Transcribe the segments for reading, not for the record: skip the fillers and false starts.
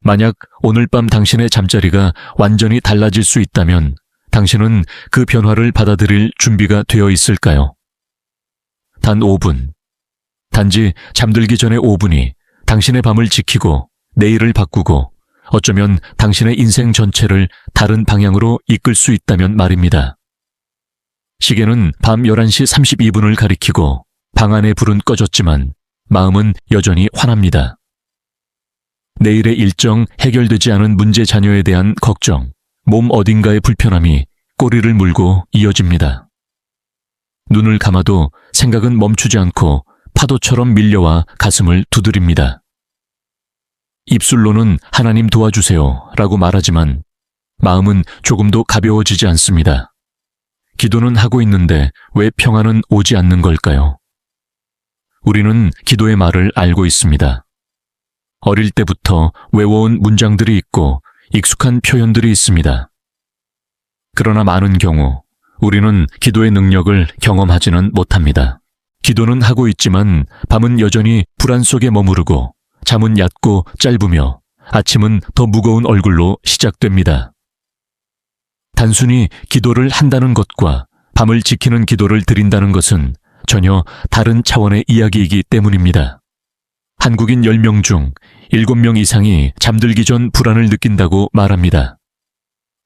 만약 오늘 밤 당신의 잠자리가 완전히 달라질 수 있다면 당신은 그 변화를 받아들일 준비가 되어 있을까요? 단 5분. 단지 잠들기 전에 5분이 당신의 밤을 지키고 내일을 바꾸고 어쩌면 당신의 인생 전체를 다른 방향으로 이끌 수 있다면 말입니다. 시계는 밤 11시 32분을 가리키고 방 안의 불은 꺼졌지만 마음은 여전히 환합니다. 내일의 일정, 해결되지 않은 문제 자녀에 대한 걱정, 몸 어딘가의 불편함이 꼬리를 물고 이어집니다. 눈을 감아도 생각은 멈추지 않고 파도처럼 밀려와 가슴을 두드립니다. 입술로는 하나님 도와주세요 라고 말하지만 마음은 조금도 가벼워지지 않습니다. 기도는 하고 있는데 왜 평안은 오지 않는 걸까요? 우리는 기도의 말을 알고 있습니다. 어릴 때부터 외워온 문장들이 있고 익숙한 표현들이 있습니다. 그러나 많은 경우 우리는 기도의 능력을 경험하지는 못합니다. 기도는 하고 있지만 밤은 여전히 불안 속에 머무르고 잠은 얕고 짧으며 아침은 더 무거운 얼굴로 시작됩니다. 단순히 기도를 한다는 것과 밤을 지키는 기도를 드린다는 것은 전혀 다른 차원의 이야기이기 때문입니다. 한국인 10명 중 7명 이상이 잠들기 전 불안을 느낀다고 말합니다.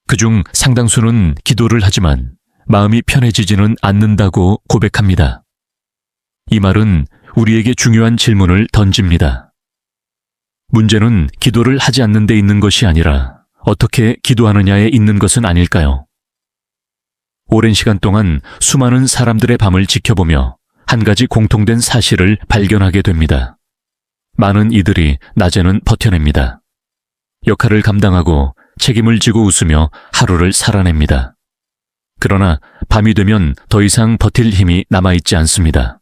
그중 상당수는 기도를 하지만 마음이 편해지지는 않는다고 고백합니다. 이 말은 우리에게 중요한 질문을 던집니다. 문제는 기도를 하지 않는 데 있는 것이 아니라 어떻게 기도하느냐에 있는 것은 아닐까요? 오랜 시간 동안 수많은 사람들의 밤을 지켜보며 한 가지 공통된 사실을 발견하게 됩니다. 많은 이들이 낮에는 버텨냅니다. 역할을 감당하고 책임을 지고 웃으며 하루를 살아냅니다. 그러나 밤이 되면 더 이상 버틸 힘이 남아있지 않습니다.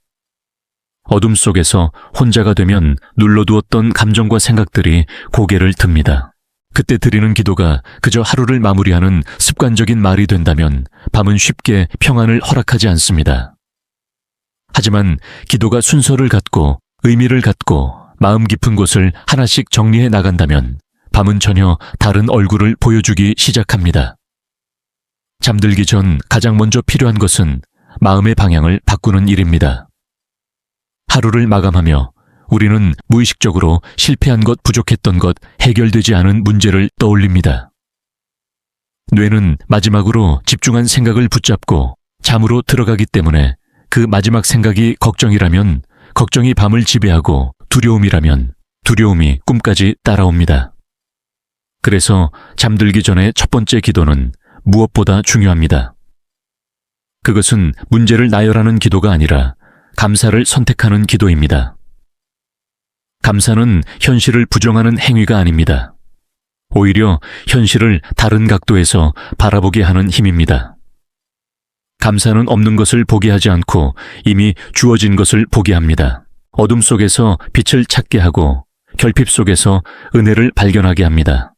어둠 속에서 혼자가 되면 눌러두었던 감정과 생각들이 고개를 듭니다. 그때 드리는 기도가 그저 하루를 마무리하는 습관적인 말이 된다면 밤은 쉽게 평안을 허락하지 않습니다. 하지만 기도가 순서를 갖고 의미를 갖고 마음 깊은 곳을 하나씩 정리해 나간다면 밤은 전혀 다른 얼굴을 보여주기 시작합니다. 잠들기 전 가장 먼저 필요한 것은 마음의 방향을 바꾸는 일입니다. 하루를 마감하며 우리는 무의식적으로 실패한 것, 부족했던 것, 해결되지 않은 문제를 떠올립니다. 뇌는 마지막으로 집중한 생각을 붙잡고 잠으로 들어가기 때문에 그 마지막 생각이 걱정이라면 걱정이 밤을 지배하고 두려움이라면 두려움이 꿈까지 따라옵니다. 그래서 잠들기 전에 첫 번째 기도는 무엇보다 중요합니다. 그것은 문제를 나열하는 기도가 아니라 감사를 선택하는 기도입니다. 감사는 현실을 부정하는 행위가 아닙니다. 오히려 현실을 다른 각도에서 바라보게 하는 힘입니다. 감사는 없는 것을 보게 하지 않고 이미 주어진 것을 보게 합니다. 어둠 속에서 빛을 찾게 하고 결핍 속에서 은혜를 발견하게 합니다.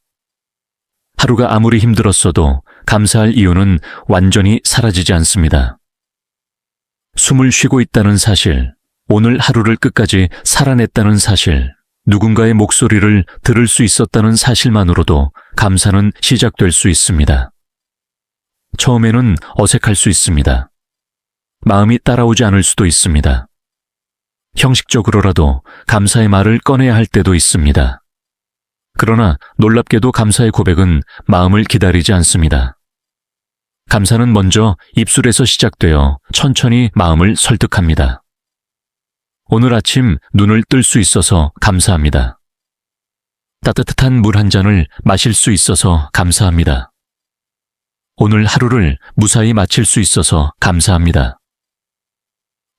하루가 아무리 힘들었어도 감사할 이유는 완전히 사라지지 않습니다. 숨을 쉬고 있다는 사실, 오늘 하루를 끝까지 살아냈다는 사실, 누군가의 목소리를 들을 수 있었다는 사실만으로도 감사는 시작될 수 있습니다. 처음에는 어색할 수 있습니다. 마음이 따라오지 않을 수도 있습니다. 형식적으로라도 감사의 말을 꺼내야 할 때도 있습니다. 그러나 놀랍게도 감사의 고백은 마음을 기다리지 않습니다. 감사는 먼저 입술에서 시작되어 천천히 마음을 설득합니다. 오늘 아침 눈을 뜰 수 있어서 감사합니다. 따뜻한 물 한 잔을 마실 수 있어서 감사합니다. 오늘 하루를 무사히 마칠 수 있어서 감사합니다.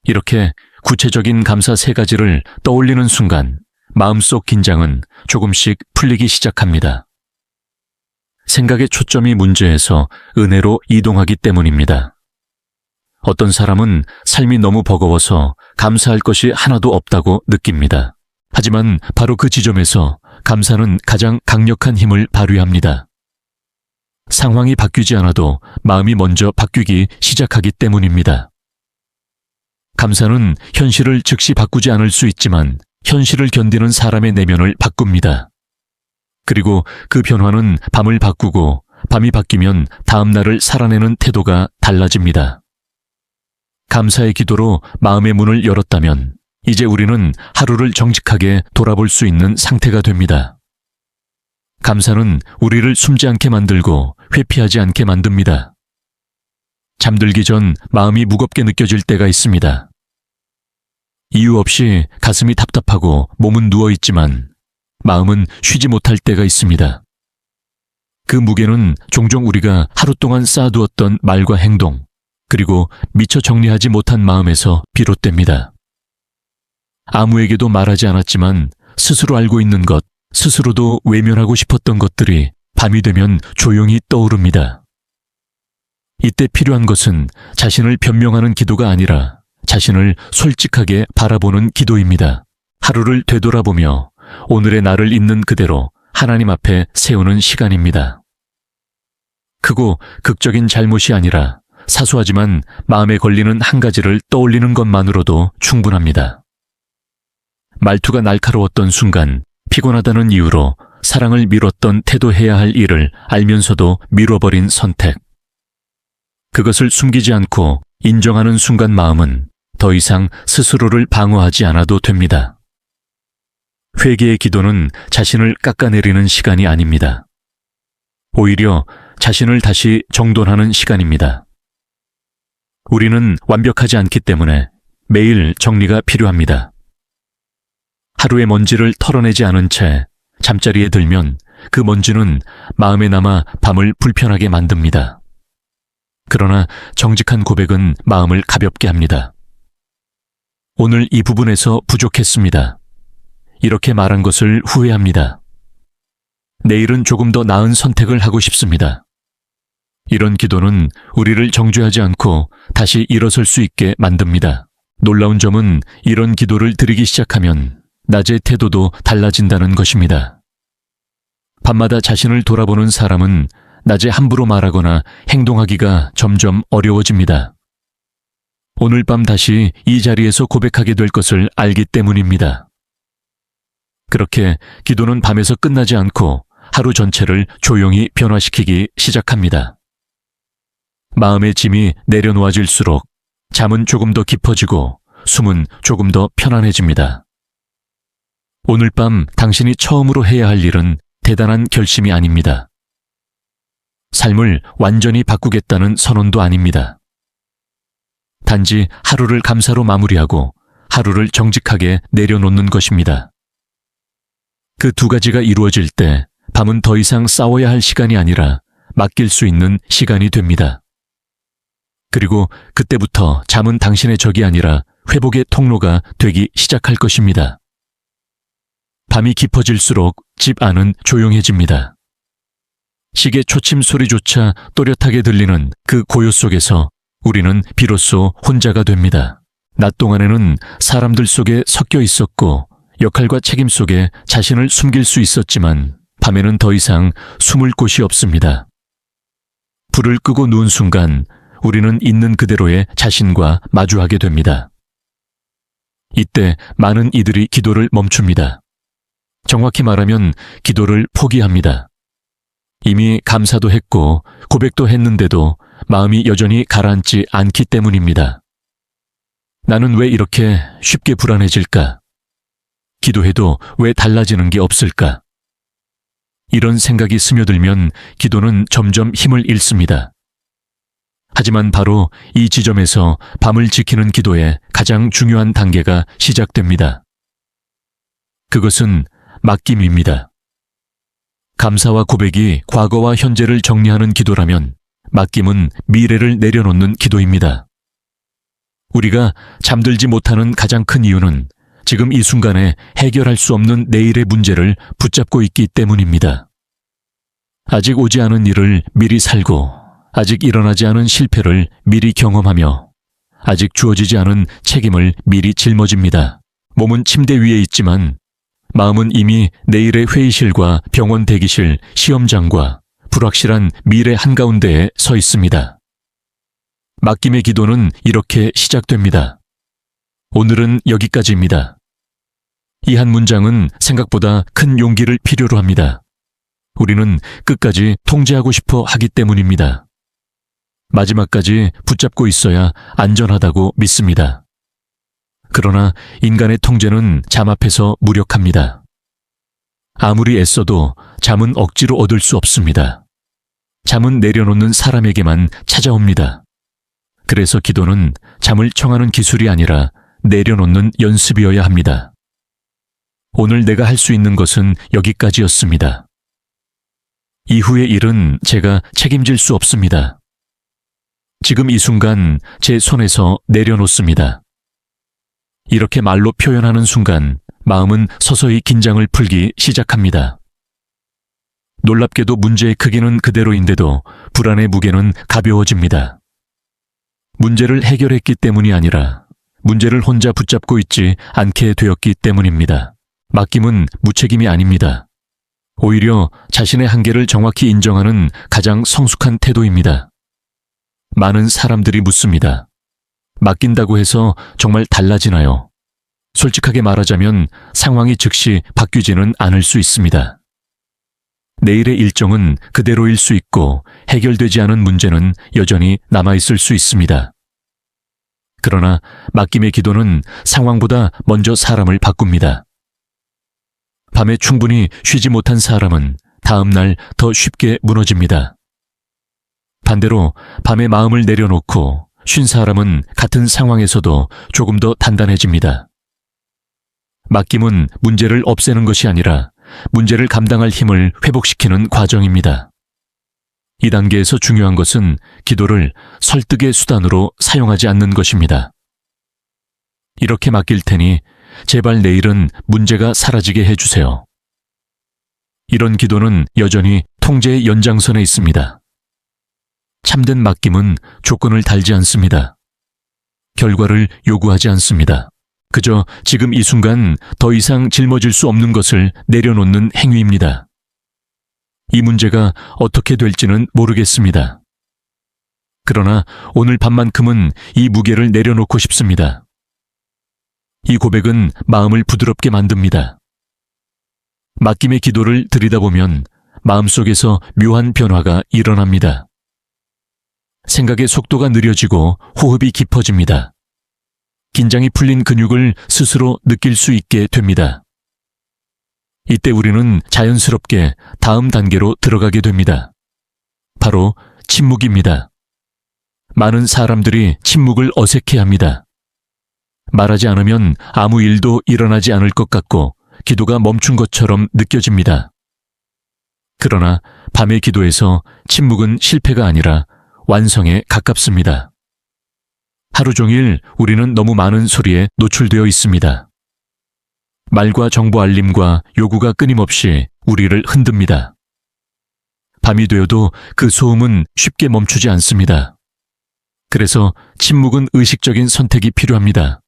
이렇게 구체적인 감사 3가지를 떠올리는 순간 마음속 긴장은 조금씩 풀리기 시작합니다. 생각의 초점이 문제에서 은혜로 이동하기 때문입니다. 어떤 사람은 삶이 너무 버거워서 감사할 것이 하나도 없다고 느낍니다. 하지만 바로 그 지점에서 감사는 가장 강력한 힘을 발휘합니다. 상황이 바뀌지 않아도 마음이 먼저 바뀌기 시작하기 때문입니다. 감사는 현실을 즉시 바꾸지 않을 수 있지만 현실을 견디는 사람의 내면을 바꿉니다. 그리고 그 변화는 밤을 바꾸고 밤이 바뀌면 다음 날을 살아내는 태도가 달라집니다. 감사의 기도로 마음의 문을 열었다면 이제 우리는 하루를 정직하게 돌아볼 수 있는 상태가 됩니다. 감사는 우리를 숨지 않게 만들고 회피하지 않게 만듭니다. 잠들기 전 마음이 무겁게 느껴질 때가 있습니다. 이유 없이 가슴이 답답하고 몸은 누워있지만 마음은 쉬지 못할 때가 있습니다. 그 무게는 종종 우리가 하루 동안 쌓아두었던 말과 행동, 그리고 미처 정리하지 못한 마음에서 비롯됩니다. 아무에게도 말하지 않았지만 스스로 알고 있는 것, 스스로도 외면하고 싶었던 것들이 밤이 되면 조용히 떠오릅니다. 이때 필요한 것은 자신을 변명하는 기도가 아니라 자신을 솔직하게 바라보는 기도입니다. 하루를 되돌아보며 오늘의 나를 있는 그대로 하나님 앞에 세우는 시간입니다. 크고 극적인 잘못이 아니라 사소하지만 마음에 걸리는 한 가지를 떠올리는 것만으로도 충분합니다. 말투가 날카로웠던 순간 피곤하다는 이유로 사랑을 미뤘던 태도해야 할 일을 알면서도 미뤄버린 선택. 그것을 숨기지 않고 인정하는 순간 마음은 더 이상 스스로를 방어하지 않아도 됩니다. 회개의 기도는 자신을 깎아내리는 시간이 아닙니다. 오히려 자신을 다시 정돈하는 시간입니다. 우리는 완벽하지 않기 때문에 매일 정리가 필요합니다. 하루의 먼지를 털어내지 않은 채 잠자리에 들면 그 먼지는 마음에 남아 밤을 불편하게 만듭니다. 그러나 정직한 고백은 마음을 가볍게 합니다. 오늘 이 부분에서 부족했습니다. 이렇게 말한 것을 후회합니다. 내일은 조금 더 나은 선택을 하고 싶습니다. 이런 기도는 우리를 정죄하지 않고 다시 일어설 수 있게 만듭니다. 놀라운 점은 이런 기도를 드리기 시작하면 낮의 태도도 달라진다는 것입니다. 밤마다 자신을 돌아보는 사람은 낮에 함부로 말하거나 행동하기가 점점 어려워집니다. 오늘 밤 다시 이 자리에서 고백하게 될 것을 알기 때문입니다. 그렇게 기도는 밤에서 끝나지 않고 하루 전체를 조용히 변화시키기 시작합니다. 마음의 짐이 내려놓아질수록 잠은 조금 더 깊어지고 숨은 조금 더 편안해집니다. 오늘 밤 당신이 처음으로 해야 할 일은 대단한 결심이 아닙니다. 삶을 완전히 바꾸겠다는 선언도 아닙니다. 단지 하루를 감사로 마무리하고 하루를 정직하게 내려놓는 것입니다. 그 두 가지가 이루어질 때 밤은 더 이상 싸워야 할 시간이 아니라 맡길 수 있는 시간이 됩니다. 그리고 그때부터 잠은 당신의 적이 아니라 회복의 통로가 되기 시작할 것입니다. 밤이 깊어질수록 집 안은 조용해집니다. 시계 초침 소리조차 또렷하게 들리는 그 고요 속에서 우리는 비로소 혼자가 됩니다. 낮 동안에는 사람들 속에 섞여 있었고 역할과 책임 속에 자신을 숨길 수 있었지만 밤에는 더 이상 숨을 곳이 없습니다. 불을 끄고 누운 순간 우리는 있는 그대로의 자신과 마주하게 됩니다. 이때 많은 이들이 기도를 멈춥니다. 정확히 말하면 기도를 포기합니다. 이미 감사도 했고 고백도 했는데도 마음이 여전히 가라앉지 않기 때문입니다. 나는 왜 이렇게 쉽게 불안해질까? 기도해도 왜 달라지는 게 없을까? 이런 생각이 스며들면 기도는 점점 힘을 잃습니다. 하지만 바로 이 지점에서 밤을 지키는 기도의 가장 중요한 단계가 시작됩니다. 그것은 맡김입니다. 감사와 고백이 과거와 현재를 정리하는 기도라면 맡김은 미래를 내려놓는 기도입니다. 우리가 잠들지 못하는 가장 큰 이유는 지금 이 순간에 해결할 수 없는 내일의 문제를 붙잡고 있기 때문입니다. 아직 오지 않은 일을 미리 살고 아직 일어나지 않은 실패를 미리 경험하며 아직 주어지지 않은 책임을 미리 짊어집니다. 몸은 침대 위에 있지만 마음은 이미 내일의 회의실과 병원 대기실, 시험장과 불확실한 미래 한가운데에 서 있습니다. 맡김의 기도는 이렇게 시작됩니다. 오늘은 여기까지입니다. 이 한 문장은 생각보다 큰 용기를 필요로 합니다. 우리는 끝까지 통제하고 싶어 하기 때문입니다. 마지막까지 붙잡고 있어야 안전하다고 믿습니다. 그러나 인간의 통제는 잠 앞에서 무력합니다. 아무리 애써도 잠은 억지로 얻을 수 없습니다. 잠은 내려놓는 사람에게만 찾아옵니다. 그래서 기도는 잠을 청하는 기술이 아니라 내려놓는 연습이어야 합니다. 오늘 내가 할 수 있는 것은 여기까지였습니다. 이후의 일은 제가 책임질 수 없습니다. 지금 이 순간 제 손에서 내려놓습니다. 이렇게 말로 표현하는 순간 마음은 서서히 긴장을 풀기 시작합니다. 놀랍게도 문제의 크기는 그대로인데도 불안의 무게는 가벼워집니다. 문제를 해결했기 때문이 아니라 문제를 혼자 붙잡고 있지 않게 되었기 때문입니다. 맡김은 무책임이 아닙니다. 오히려 자신의 한계를 정확히 인정하는 가장 성숙한 태도입니다. 많은 사람들이 묻습니다. 맡긴다고 해서 정말 달라지나요? 솔직하게 말하자면 상황이 즉시 바뀌지는 않을 수 있습니다. 내일의 일정은 그대로일 수 있고 해결되지 않은 문제는 여전히 남아있을 수 있습니다. 그러나 맡김의 기도는 상황보다 먼저 사람을 바꿉니다. 밤에 충분히 쉬지 못한 사람은 다음 날 더 쉽게 무너집니다. 반대로 밤에 마음을 내려놓고 쉰 사람은 같은 상황에서도 조금 더 단단해집니다. 맡김은 문제를 없애는 것이 아니라 문제를 감당할 힘을 회복시키는 과정입니다. 이 단계에서 중요한 것은 기도를 설득의 수단으로 사용하지 않는 것입니다. 이렇게 맡길 테니 제발 내일은 문제가 사라지게 해주세요. 이런 기도는 여전히 통제의 연장선에 있습니다. 참된 맡김은 조건을 달지 않습니다. 결과를 요구하지 않습니다. 그저 지금 이 순간 더 이상 짊어질 수 없는 것을 내려놓는 행위입니다. 이 문제가 어떻게 될지는 모르겠습니다. 그러나 오늘 밤만큼은 이 무게를 내려놓고 싶습니다. 이 고백은 마음을 부드럽게 만듭니다. 맡김의 기도를 드리다 보면 마음속에서 묘한 변화가 일어납니다. 생각의 속도가 느려지고 호흡이 깊어집니다. 긴장이 풀린 근육을 스스로 느낄 수 있게 됩니다. 이때 우리는 자연스럽게 다음 단계로 들어가게 됩니다. 바로 침묵입니다. 많은 사람들이 침묵을 어색해합니다. 말하지 않으면 아무 일도 일어나지 않을 것 같고 기도가 멈춘 것처럼 느껴집니다. 그러나 밤의 기도에서 침묵은 실패가 아니라 완성에 가깝습니다. 하루 종일 우리는 너무 많은 소리에 노출되어 있습니다. 말과 정보 알림과 요구가 끊임없이 우리를 흔듭니다. 밤이 되어도 그 소음은 쉽게 멈추지 않습니다. 그래서 침묵은 의식적인 선택이 필요합니다.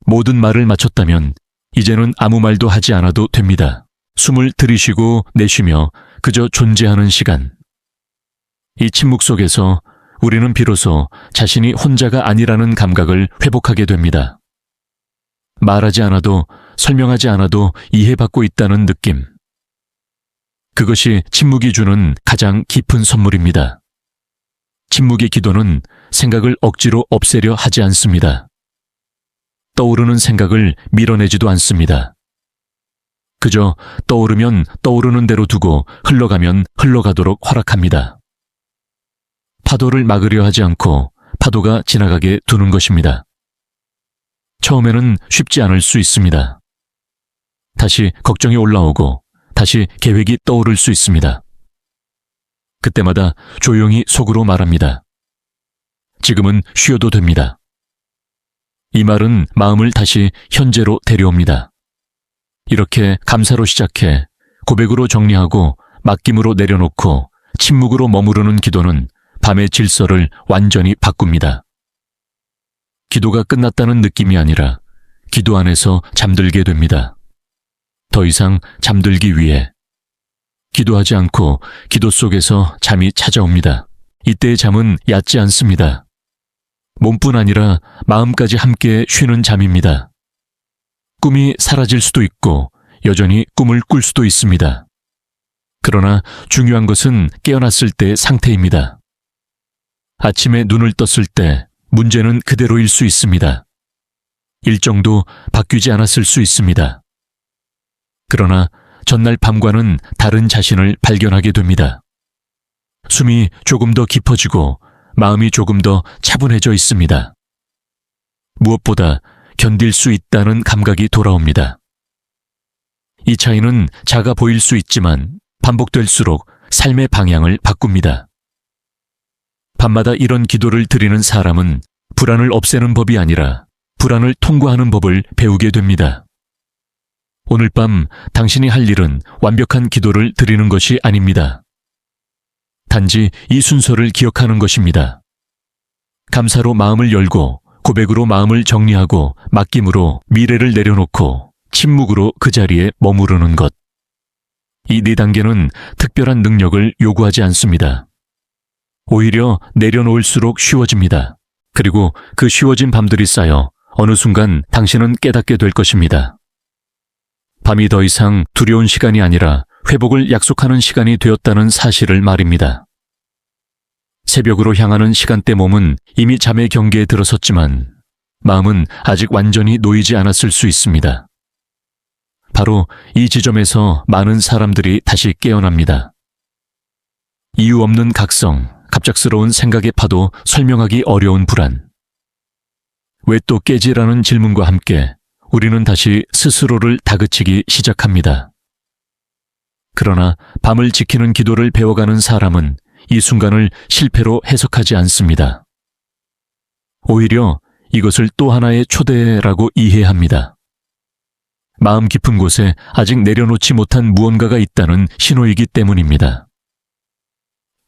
모든 말을 마쳤다면 이제는 아무 말도 하지 않아도 됩니다. 숨을 들이쉬고 내쉬며 그저 존재하는 시간. 이 침묵 속에서 우리는 비로소 자신이 혼자가 아니라는 감각을 회복하게 됩니다. 말하지 않아도 설명하지 않아도 이해받고 있다는 느낌. 그것이 침묵이 주는 가장 깊은 선물입니다. 침묵의 기도는 생각을 억지로 없애려 하지 않습니다. 떠오르는 생각을 밀어내지도 않습니다. 그저 떠오르면 떠오르는 대로 두고 흘러가면 흘러가도록 허락합니다. 파도를 막으려 하지 않고 파도가 지나가게 두는 것입니다. 처음에는 쉽지 않을 수 있습니다. 다시 걱정이 올라오고 다시 계획이 떠오를 수 있습니다. 그때마다 조용히 속으로 말합니다. 지금은 쉬어도 됩니다. 이 말은 마음을 다시 현재로 데려옵니다. 이렇게 감사로 시작해 고백으로 정리하고 맡김으로 내려놓고 침묵으로 머무르는 기도는 밤의 질서를 완전히 바꿉니다. 기도가 끝났다는 느낌이 아니라 기도 안에서 잠들게 됩니다. 더 이상 잠들기 위해 기도하지 않고 기도 속에서 잠이 찾아옵니다. 이때의 잠은 얕지 않습니다. 몸뿐 아니라 마음까지 함께 쉬는 잠입니다. 꿈이 사라질 수도 있고 여전히 꿈을 꿀 수도 있습니다. 그러나 중요한 것은 깨어났을 때의 상태입니다. 아침에 눈을 떴을 때 문제는 그대로일 수 있습니다. 일정도 바뀌지 않았을 수 있습니다. 그러나 전날 밤과는 다른 자신을 발견하게 됩니다. 숨이 조금 더 깊어지고 마음이 조금 더 차분해져 있습니다. 무엇보다 견딜 수 있다는 감각이 돌아옵니다. 이 차이는 작아 보일 수 있지만 반복될수록 삶의 방향을 바꿉니다. 밤마다 이런 기도를 드리는 사람은 불안을 없애는 법이 아니라 불안을 통과하는 법을 배우게 됩니다. 오늘 밤 당신이 할 일은 완벽한 기도를 드리는 것이 아닙니다. 단지 이 순서를 기억하는 것입니다. 감사로 마음을 열고 고백으로 마음을 정리하고 맡김으로 미래를 내려놓고 침묵으로 그 자리에 머무르는 것. 이 4단계는 특별한 능력을 요구하지 않습니다. 오히려 내려놓을수록 쉬워집니다. 그리고 그 쉬워진 밤들이 쌓여 어느 순간 당신은 깨닫게 될 것입니다. 밤이 더 이상 두려운 시간이 아니라 회복을 약속하는 시간이 되었다는 사실을 말입니다. 새벽으로 향하는 시간대 몸은 이미 잠의 경계에 들어섰지만 마음은 아직 완전히 놓이지 않았을 수 있습니다. 바로 이 지점에서 많은 사람들이 다시 깨어납니다. 이유 없는 각성, 갑작스러운 생각의 파도, 설명하기 어려운 불안. 왜 또 깨지라는 질문과 함께 우리는 다시 스스로를 다그치기 시작합니다. 그러나 밤을 지키는 기도를 배워가는 사람은 이 순간을 실패로 해석하지 않습니다. 오히려 이것을 또 하나의 초대라고 이해합니다. 마음 깊은 곳에 아직 내려놓지 못한 무언가가 있다는 신호이기 때문입니다.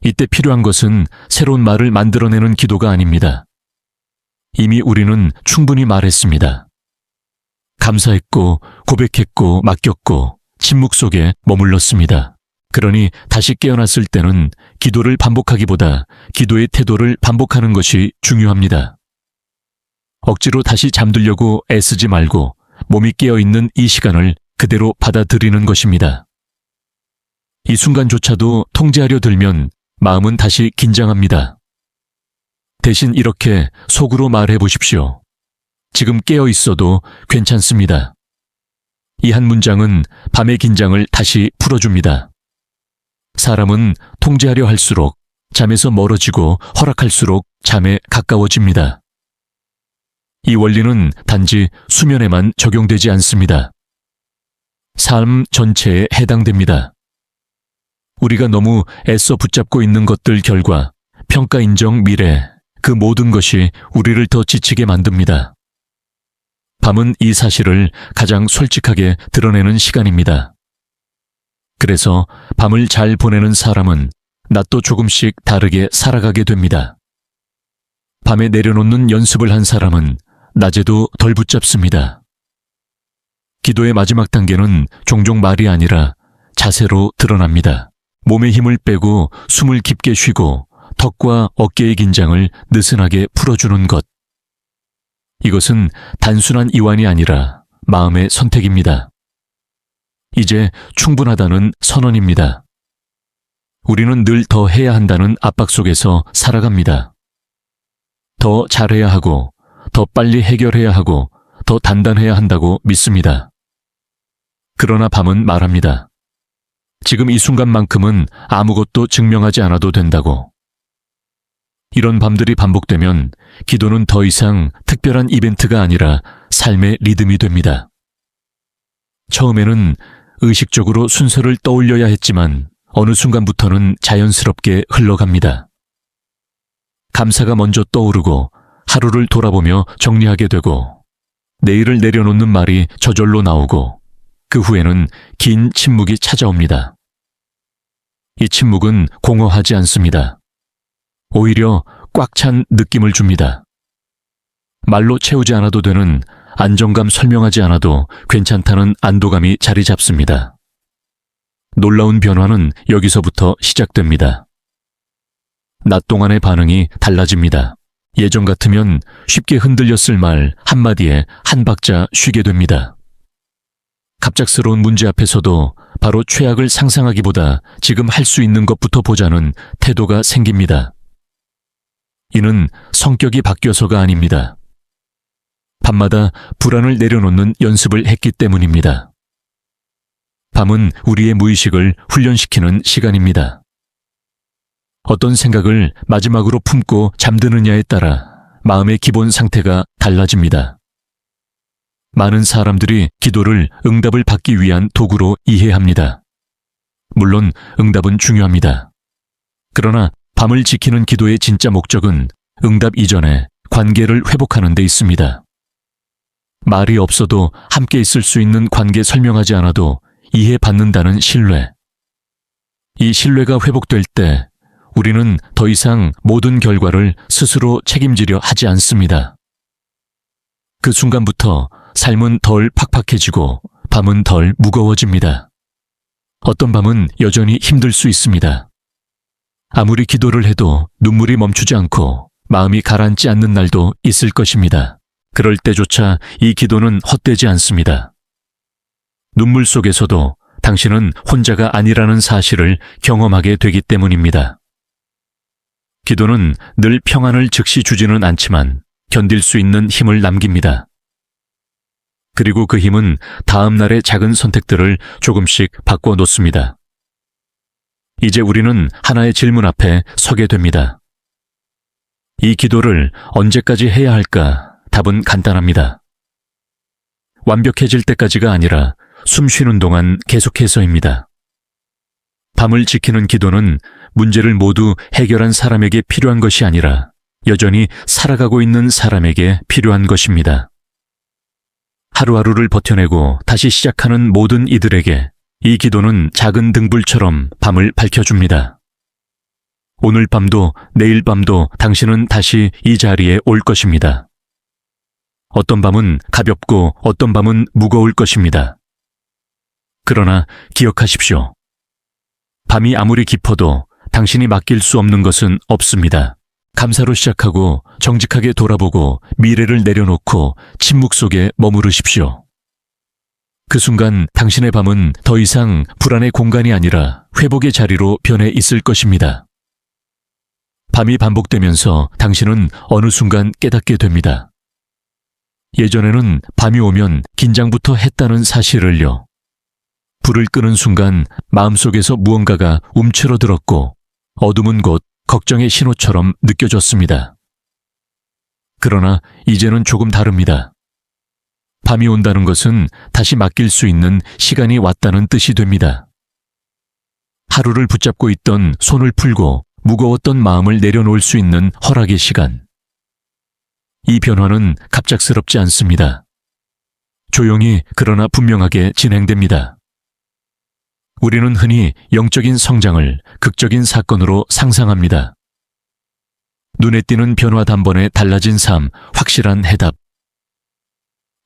이때 필요한 것은 새로운 말을 만들어내는 기도가 아닙니다. 이미 우리는 충분히 말했습니다. 감사했고, 고백했고, 맡겼고, 침묵 속에 머물렀습니다. 그러니 다시 깨어났을 때는 기도를 반복하기보다 기도의 태도를 반복하는 것이 중요합니다. 억지로 다시 잠들려고 애쓰지 말고 몸이 깨어있는 이 시간을 그대로 받아들이는 것입니다. 이 순간조차도 통제하려 들면 마음은 다시 긴장합니다. 대신 이렇게 속으로 말해 보십시오. 지금 깨어 있어도 괜찮습니다. 이 한 문장은 밤의 긴장을 다시 풀어줍니다. 사람은 통제하려 할수록 잠에서 멀어지고 허락할수록 잠에 가까워집니다. 이 원리는 단지 수면에만 적용되지 않습니다. 삶 전체에 해당됩니다. 우리가 너무 애써 붙잡고 있는 것들 결과, 평가 인정 미래, 그 모든 것이 우리를 더 지치게 만듭니다. 밤은 이 사실을 가장 솔직하게 드러내는 시간입니다. 그래서 밤을 잘 보내는 사람은 낮도 조금씩 다르게 살아가게 됩니다. 밤에 내려놓는 연습을 한 사람은 낮에도 덜 붙잡습니다. 기도의 마지막 단계는 종종 말이 아니라 자세로 드러납니다. 몸에 힘을 빼고 숨을 깊게 쉬고 턱과 어깨의 긴장을 느슨하게 풀어주는 것. 이것은 단순한 이완이 아니라 마음의 선택입니다. 이제 충분하다는 선언입니다. 우리는 늘 더 해야 한다는 압박 속에서 살아갑니다. 더 잘해야 하고, 더 빨리 해결해야 하고, 더 단단해야 한다고 믿습니다. 그러나 밤은 말합니다. 지금 이 순간만큼은 아무것도 증명하지 않아도 된다고. 이런 밤들이 반복되면 기도는 더 이상 특별한 이벤트가 아니라 삶의 리듬이 됩니다. 처음에는 의식적으로 순서를 떠올려야 했지만 어느 순간부터는 자연스럽게 흘러갑니다. 감사가 먼저 떠오르고 하루를 돌아보며 정리하게 되고 내일을 내려놓는 말이 저절로 나오고 그 후에는 긴 침묵이 찾아옵니다. 이 침묵은 공허하지 않습니다. 오히려 꽉 찬 느낌을 줍니다. 말로 채우지 않아도 되는 안정감, 설명하지 않아도 괜찮다는 안도감이 자리 잡습니다. 놀라운 변화는 여기서부터 시작됩니다. 낮 동안의 반응이 달라집니다. 예전 같으면 쉽게 흔들렸을 말 한마디에 한 박자 쉬게 됩니다. 갑작스러운 문제 앞에서도 바로 최악을 상상하기보다 지금 할 수 있는 것부터 보자는 태도가 생깁니다. 이는 성격이 바뀌어서가 아닙니다. 밤마다 불안을 내려놓는 연습을 했기 때문입니다. 밤은 우리의 무의식을 훈련시키는 시간입니다. 어떤 생각을 마지막으로 품고 잠드느냐에 따라 마음의 기본 상태가 달라집니다. 많은 사람들이 기도를 응답을 받기 위한 도구로 이해합니다. 물론 응답은 중요합니다. 그러나 밤을 지키는 기도의 진짜 목적은 응답 이전에 관계를 회복하는 데 있습니다. 말이 없어도 함께 있을 수 있는 관계 설명하지 않아도 이해받는다는 신뢰. 이 신뢰가 회복될 때 우리는 더 이상 모든 결과를 스스로 책임지려 하지 않습니다. 그 순간부터 삶은 덜 팍팍해지고 밤은 덜 무거워집니다. 어떤 밤은 여전히 힘들 수 있습니다. 아무리 기도를 해도 눈물이 멈추지 않고 마음이 가라앉지 않는 날도 있을 것입니다. 그럴 때조차 이 기도는 헛되지 않습니다. 눈물 속에서도 당신은 혼자가 아니라는 사실을 경험하게 되기 때문입니다. 기도는 늘 평안을 즉시 주지는 않지만 견딜 수 있는 힘을 남깁니다. 그리고 그 힘은 다음 날의 작은 선택들을 조금씩 바꿔놓습니다. 이제 우리는 하나의 질문 앞에 서게 됩니다. 이 기도를 언제까지 해야 할까? 답은 간단합니다. 완벽해질 때까지가 아니라 숨 쉬는 동안 계속해서입니다. 밤을 지키는 기도는 문제를 모두 해결한 사람에게 필요한 것이 아니라 여전히 살아가고 있는 사람에게 필요한 것입니다. 하루하루를 버텨내고 다시 시작하는 모든 이들에게 이 기도는 작은 등불처럼 밤을 밝혀줍니다. 오늘 밤도 내일 밤도 당신은 다시 이 자리에 올 것입니다. 어떤 밤은 가볍고 어떤 밤은 무거울 것입니다. 그러나 기억하십시오. 밤이 아무리 깊어도 당신이 맡길 수 없는 것은 없습니다. 감사로 시작하고 정직하게 돌아보고 미래를 내려놓고 침묵 속에 머무르십시오. 그 순간 당신의 밤은 더 이상 불안의 공간이 아니라 회복의 자리로 변해 있을 것입니다. 밤이 반복되면서 당신은 어느 순간 깨닫게 됩니다. 예전에는 밤이 오면 긴장부터 했다는 사실을요. 불을 끄는 순간 마음속에서 무언가가 움츠러들었고 어둠은 곧 걱정의 신호처럼 느껴졌습니다. 그러나 이제는 조금 다릅니다. 밤이 온다는 것은 다시 맡길 수 있는 시간이 왔다는 뜻이 됩니다. 하루를 붙잡고 있던 손을 풀고 무거웠던 마음을 내려놓을 수 있는 허락의 시간. 이 변화는 갑작스럽지 않습니다. 조용히 그러나 분명하게 진행됩니다. 우리는 흔히 영적인 성장을 극적인 사건으로 상상합니다. 눈에 띄는 변화 단번에 달라진 삶, 확실한 해답.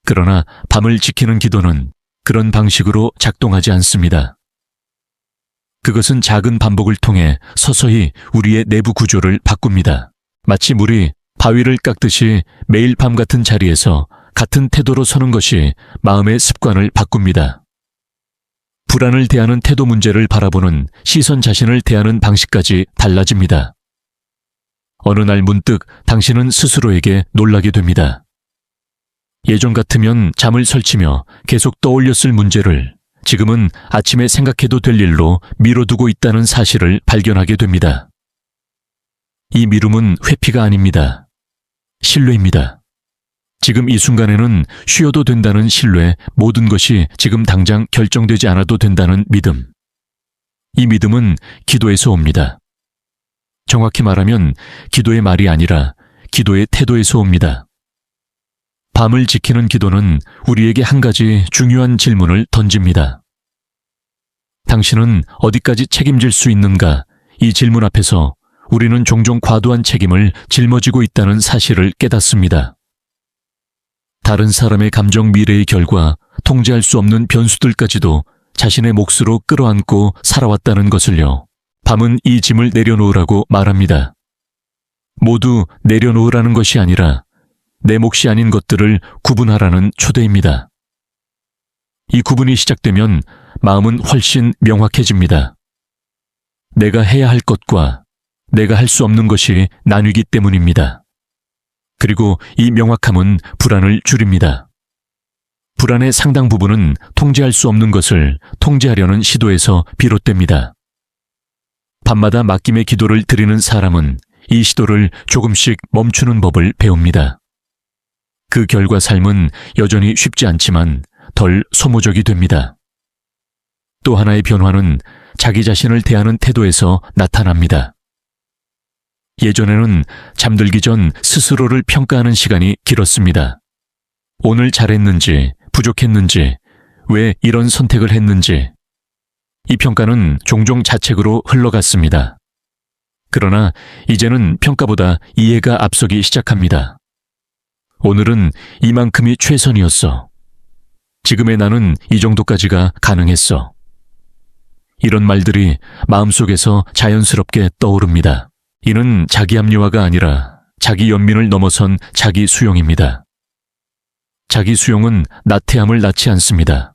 그러나 밤을 지키는 기도는 그런 방식으로 작동하지 않습니다. 그것은 작은 반복을 통해 서서히 우리의 내부 구조를 바꿉니다. 마치 물이 바위를 깎듯이 매일 밤 같은 자리에서 같은 태도로 서는 것이 마음의 습관을 바꿉니다. 불안을 대하는 태도 문제를 바라보는 시선 자신을 대하는 방식까지 달라집니다. 어느 날 문득 당신은 스스로에게 놀라게 됩니다. 예전 같으면 잠을 설치며 계속 떠올렸을 문제를 지금은 아침에 생각해도 될 일로 미뤄두고 있다는 사실을 발견하게 됩니다. 이 미룸은 회피가 아닙니다. 신뢰입니다. 지금 이 순간에는 쉬어도 된다는 신뢰, 모든 것이 지금 당장 결정되지 않아도 된다는 믿음. 이 믿음은 기도에서 옵니다. 정확히 말하면 기도의 말이 아니라 기도의 태도에서 옵니다. 밤을 지키는 기도는 우리에게 한 가지 중요한 질문을 던집니다. 당신은 어디까지 책임질 수 있는가? 이 질문 앞에서 우리는 종종 과도한 책임을 짊어지고 있다는 사실을 깨닫습니다. 다른 사람의 감정 미래의 결과, 통제할 수 없는 변수들까지도 자신의 몫으로 끌어안고 살아왔다는 것을요. 밤은 이 짐을 내려놓으라고 말합니다. 모두 내려놓으라는 것이 아니라 내 몫이 아닌 것들을 구분하라는 초대입니다. 이 구분이 시작되면 마음은 훨씬 명확해집니다. 내가 해야 할 것과 내가 할 수 없는 것이 나뉘기 때문입니다. 그리고 이 명확함은 불안을 줄입니다. 불안의 상당 부분은 통제할 수 없는 것을 통제하려는 시도에서 비롯됩니다. 밤마다 맡김의 기도를 드리는 사람은 이 시도를 조금씩 멈추는 법을 배웁니다. 그 결과 삶은 여전히 쉽지 않지만 덜 소모적이 됩니다. 또 하나의 변화는 자기 자신을 대하는 태도에서 나타납니다. 예전에는 잠들기 전 스스로를 평가하는 시간이 길었습니다. 오늘 잘했는지, 부족했는지, 왜 이런 선택을 했는지, 이 평가는 종종 자책으로 흘러갔습니다. 그러나 이제는 평가보다 이해가 앞서기 시작합니다. 오늘은 이만큼이 최선이었어. 지금의 나는 이 정도까지가 가능했어. 이런 말들이 마음속에서 자연스럽게 떠오릅니다. 이는 자기 합리화가 아니라 자기 연민을 넘어선 자기 수용입니다. 자기 수용은 나태함을 낳지 않습니다.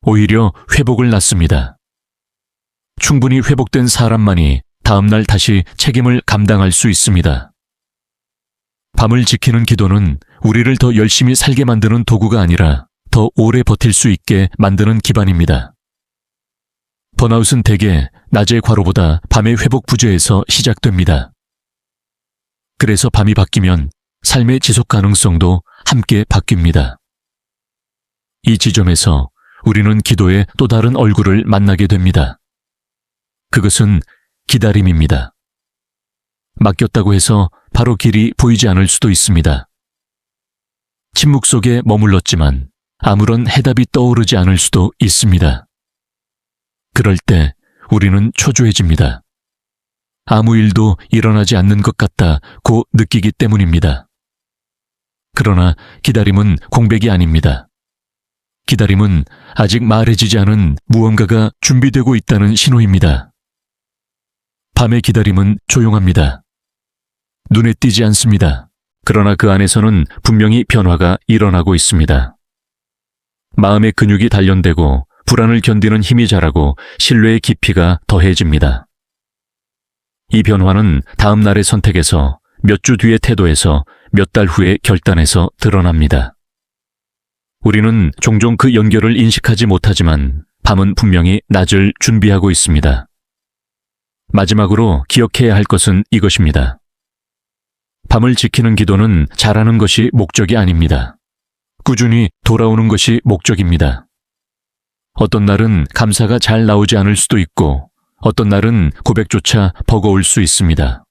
오히려 회복을 낳습니다. 충분히 회복된 사람만이 다음날 다시 책임을 감당할 수 있습니다. 밤을 지키는 기도는 우리를 더 열심히 살게 만드는 도구가 아니라 더 오래 버틸 수 있게 만드는 기반입니다. 번아웃은 대개 낮의 과로보다 밤의 회복 부재에서 시작됩니다. 그래서 밤이 바뀌면 삶의 지속 가능성도 함께 바뀝니다. 이 지점에서 우리는 기도의 또 다른 얼굴을 만나게 됩니다. 그것은 기다림입니다. 맡겼다고 해서 바로 길이 보이지 않을 수도 있습니다. 침묵 속에 머물렀지만 아무런 해답이 떠오르지 않을 수도 있습니다. 그럴 때 우리는 초조해집니다. 아무 일도 일어나지 않는 것 같다고 느끼기 때문입니다. 그러나 기다림은 공백이 아닙니다. 기다림은 아직 말해지지 않은 무언가가 준비되고 있다는 신호입니다. 밤의 기다림은 조용합니다. 눈에 띄지 않습니다. 그러나 그 안에서는 분명히 변화가 일어나고 있습니다. 마음의 근육이 단련되고 불안을 견디는 힘이 자라고 신뢰의 깊이가 더해집니다. 이 변화는 다음 날의 선택에서, 몇 주 뒤의 태도에서, 몇 달 후의 결단에서 드러납니다. 우리는 종종 그 연결을 인식하지 못하지만 밤은 분명히 낮을 준비하고 있습니다. 마지막으로 기억해야 할 것은 이것입니다. 밤을 지키는 기도는 잘하는 것이 목적이 아닙니다. 꾸준히 돌아오는 것이 목적입니다. 어떤 날은 감사가 잘 나오지 않을 수도 있고 어떤 날은 고백조차 버거울 수 있습니다.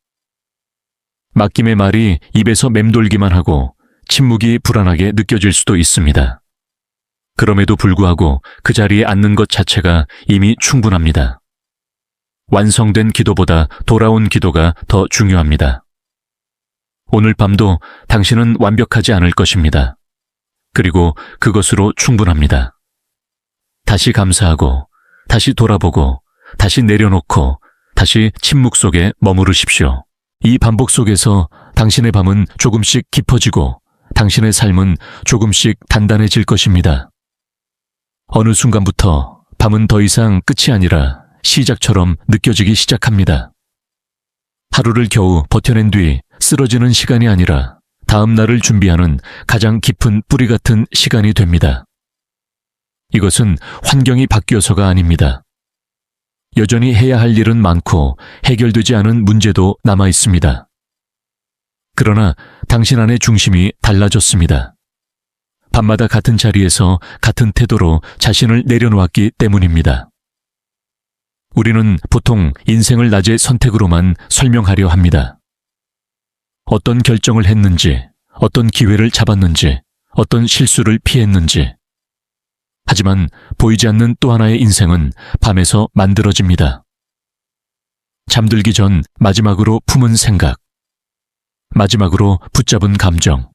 맡김의 말이 입에서 맴돌기만 하고 침묵이 불안하게 느껴질 수도 있습니다. 그럼에도 불구하고 그 자리에 앉는 것 자체가 이미 충분합니다. 완성된 기도보다 돌아온 기도가 더 중요합니다. 오늘 밤도 당신은 완벽하지 않을 것입니다. 그리고 그것으로 충분합니다. 다시 감사하고, 다시 돌아보고, 다시 내려놓고, 다시 침묵 속에 머무르십시오. 이 반복 속에서 당신의 밤은 조금씩 깊어지고 당신의 삶은 조금씩 단단해질 것입니다. 어느 순간부터 밤은 더 이상 끝이 아니라 시작처럼 느껴지기 시작합니다. 하루를 겨우 버텨낸 뒤 쓰러지는 시간이 아니라 다음 날을 준비하는 가장 깊은 뿌리 같은 시간이 됩니다. 이것은 환경이 바뀌어서가 아닙니다. 여전히 해야 할 일은 많고 해결되지 않은 문제도 남아 있습니다. 그러나 당신 안의 중심이 달라졌습니다. 밤마다 같은 자리에서 같은 태도로 자신을 내려놓았기 때문입니다. 우리는 보통 인생을 낮의 선택으로만 설명하려 합니다. 어떤 결정을 했는지, 어떤 기회를 잡았는지, 어떤 실수를 피했는지. 하지만 보이지 않는 또 하나의 인생은 밤에서 만들어집니다. 잠들기 전 마지막으로 품은 생각, 마지막으로 붙잡은 감정,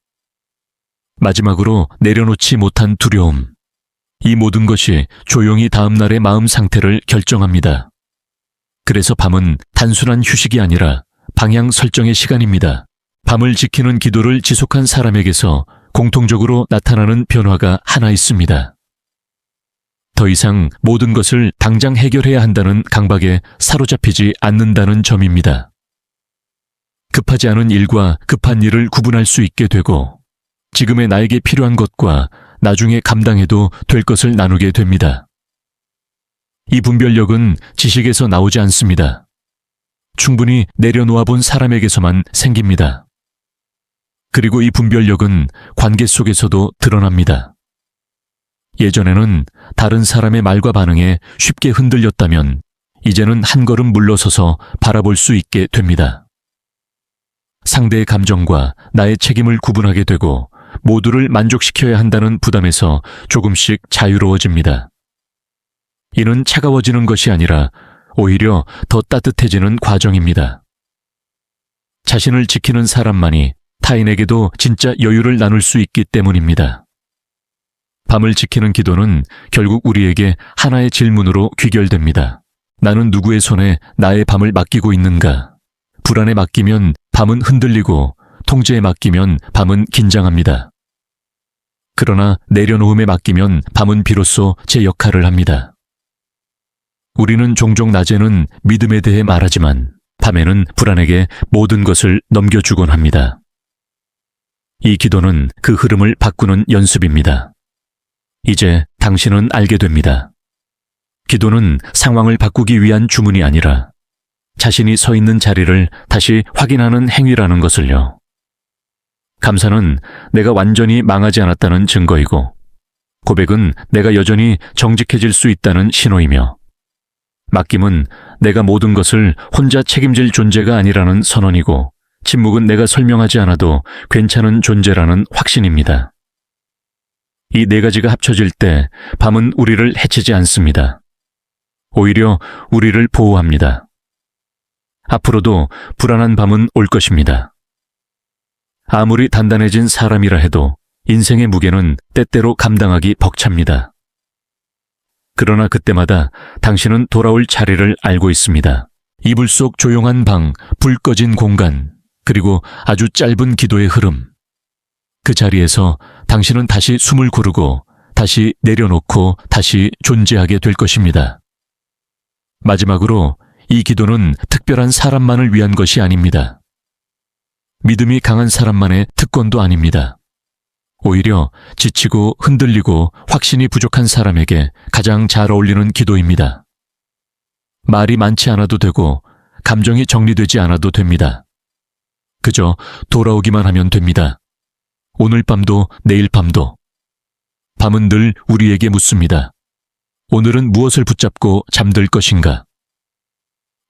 마지막으로 내려놓지 못한 두려움. 이 모든 것이 조용히 다음 날의 마음 상태를 결정합니다. 그래서 밤은 단순한 휴식이 아니라 방향 설정의 시간입니다. 밤을 지키는 기도를 지속한 사람에게서 공통적으로 나타나는 변화가 하나 있습니다. 더 이상 모든 것을 당장 해결해야 한다는 강박에 사로잡히지 않는다는 점입니다. 급하지 않은 일과 급한 일을 구분할 수 있게 되고 지금의 나에게 필요한 것과 나중에 감당해도 될 것을 나누게 됩니다. 이 분별력은 지식에서 나오지 않습니다. 충분히 내려놓아 본 사람에게서만 생깁니다. 그리고 이 분별력은 관계 속에서도 드러납니다. 예전에는 다른 사람의 말과 반응에 쉽게 흔들렸다면 이제는 한 걸음 물러서서 바라볼 수 있게 됩니다. 상대의 감정과 나의 책임을 구분하게 되고 모두를 만족시켜야 한다는 부담에서 조금씩 자유로워집니다. 이는 차가워지는 것이 아니라 오히려 더 따뜻해지는 과정입니다. 자신을 지키는 사람만이 타인에게도 진짜 여유를 나눌 수 있기 때문입니다. 밤을 지키는 기도는 결국 우리에게 하나의 질문으로 귀결됩니다. 나는 누구의 손에 나의 밤을 맡기고 있는가? 불안에 맡기면 밤은 흔들리고 통제에 맡기면 밤은 긴장합니다. 그러나 내려놓음에 맡기면 밤은 비로소 제 역할을 합니다. 우리는 종종 낮에는 믿음에 대해 말하지만 밤에는 불안에게 모든 것을 넘겨주곤 합니다. 이 기도는 그 흐름을 바꾸는 연습입니다. 이제 당신은 알게 됩니다. 기도는 상황을 바꾸기 위한 주문이 아니라 자신이 서 있는 자리를 다시 확인하는 행위라는 것을요. 감사는 내가 완전히 망하지 않았다는 증거이고, 고백은 내가 여전히 정직해질 수 있다는 신호이며, 맡김은 내가 모든 것을 혼자 책임질 존재가 아니라는 선언이고, 침묵은 내가 설명하지 않아도 괜찮은 존재라는 확신입니다. 이 네 가지가 합쳐질 때 밤은 우리를 해치지 않습니다. 오히려 우리를 보호합니다. 앞으로도 불안한 밤은 올 것입니다. 아무리 단단해진 사람이라 해도 인생의 무게는 때때로 감당하기 벅찹니다. 그러나 그때마다 당신은 돌아올 자리를 알고 있습니다. 이불 속 조용한 방, 불 꺼진 공간, 그리고 아주 짧은 기도의 흐름. 그 자리에서 당신은 다시 숨을 고르고 다시 내려놓고 다시 존재하게 될 것입니다. 마지막으로 이 기도는 특별한 사람만을 위한 것이 아닙니다. 믿음이 강한 사람만의 특권도 아닙니다. 오히려 지치고 흔들리고 확신이 부족한 사람에게 가장 잘 어울리는 기도입니다. 말이 많지 않아도 되고 감정이 정리되지 않아도 됩니다. 그저 돌아오기만 하면 됩니다. 오늘 밤도 내일 밤도. 밤은 늘 우리에게 묻습니다. 오늘은 무엇을 붙잡고 잠들 것인가?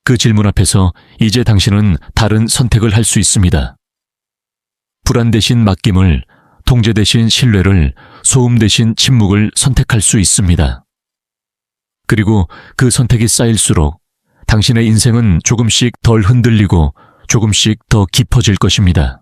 그 질문 앞에서 이제 당신은 다른 선택을 할 수 있습니다. 불안 대신 맡김을, 통제 대신 신뢰를, 소음 대신 침묵을 선택할 수 있습니다. 그리고 그 선택이 쌓일수록 당신의 인생은 조금씩 덜 흔들리고 조금씩 더 깊어질 것입니다.